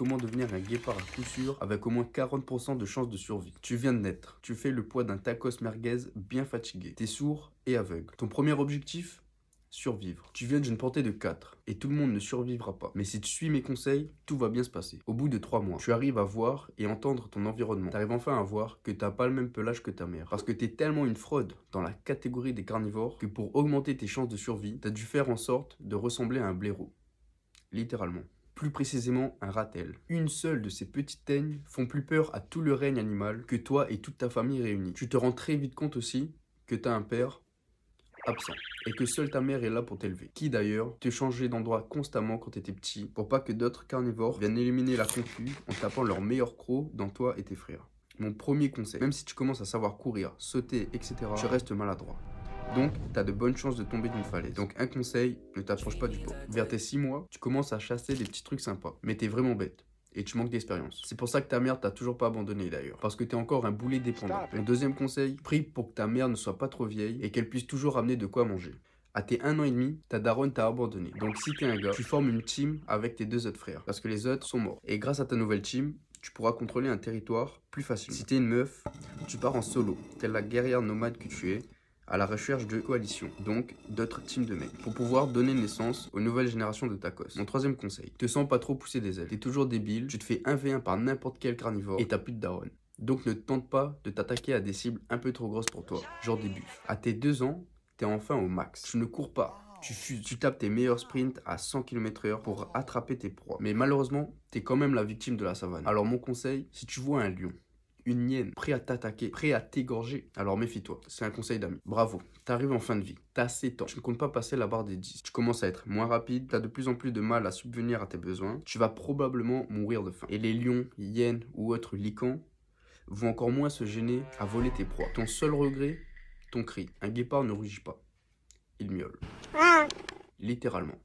comment devenir un guépard à coup sûr avec au moins 40% de chances de survie. Tu viens de naître, tu fais le poids d'un tacos merguez bien fatigué, t'es sourd et aveugle. Ton premier objectif? Survivre. Tu viens d'une portée de 4 et tout le monde ne survivra pas. Mais si tu suis mes conseils, tout va bien se passer. Au bout de 3 mois, tu arrives à voir et entendre ton environnement. Tu arrives enfin à voir que t'as pas le même pelage que ta mère. Parce que t'es tellement une fraude dans la catégorie des carnivores que pour augmenter tes chances de survie, t'as dû faire en sorte de ressembler à un blaireau. Littéralement. Plus précisément un ratel. Une seule de ces petites teignes font plus peur à tout le règne animal que toi et toute ta famille réunie. Tu te rends très vite compte aussi que t'as un père absent et que seule ta mère est là pour t'élever. Qui d'ailleurs te changeait d'endroit constamment quand t'étais petit pour pas que d'autres carnivores viennent éliminer la concu en tapant leur meilleur croc dans toi et tes frères. Mon premier conseil, même si tu commences à savoir courir, sauter, etc., tu restes maladroit. Donc, tu as de bonnes chances de tomber d'une falaise. Donc, un conseil, ne t'approche pas du pot. Vers tes 6 mois, tu commences à chasser des petits trucs sympas. Mais t'es vraiment bête. Et tu manques d'expérience. C'est pour ça que ta mère t'a toujours pas abandonné d'ailleurs. Parce que t'es encore un boulet dépendant. Mon deuxième conseil, prie pour que ta mère ne soit pas trop vieille et qu'elle puisse toujours amener de quoi manger. À tes 1 an et demi, ta daronne t'a abandonné. Donc si t'es un gars, tu formes une team avec tes 2 autres frères. Parce que les autres sont morts. Et grâce à ta nouvelle team, tu pourras contrôler un territoire plus facilement. Si t'es une meuf, tu pars en solo, telle la guerrière nomade que tu es, à la recherche de coalitions, donc d'autres teams de mecs, pour pouvoir donner naissance aux nouvelles générations de tacos. Mon troisième conseil, te sens pas trop pousser des ailes. T'es toujours débile, tu te fais 1v1 par n'importe quel carnivore et t'as plus de daronne. Donc ne tente pas de t'attaquer à des cibles un peu trop grosses pour toi, genre des buffles. À tes 2 ans, t'es enfin au max. Tu ne cours pas, tu fuses, tu tapes tes meilleurs sprints à 100 km/h pour attraper tes proies. Mais malheureusement, t'es quand même la victime de la savane. Alors mon conseil, si tu vois un lion, une hyène, prêt à t'attaquer, prêt à t'égorger, alors méfie-toi. C'est un conseil d'ami. Bravo, t'arrives en fin de vie, t'as 7 ans, tu ne comptes pas passer la barre des 10. Tu commences à être moins rapide, t'as de plus en plus de mal à subvenir à tes besoins, tu vas probablement mourir de faim. Et les lions, hyènes ou autres licans vont encore moins se gêner à voler tes proies. Ton seul regret, ton cri. Un guépard ne rugit pas, il miaule. Littéralement.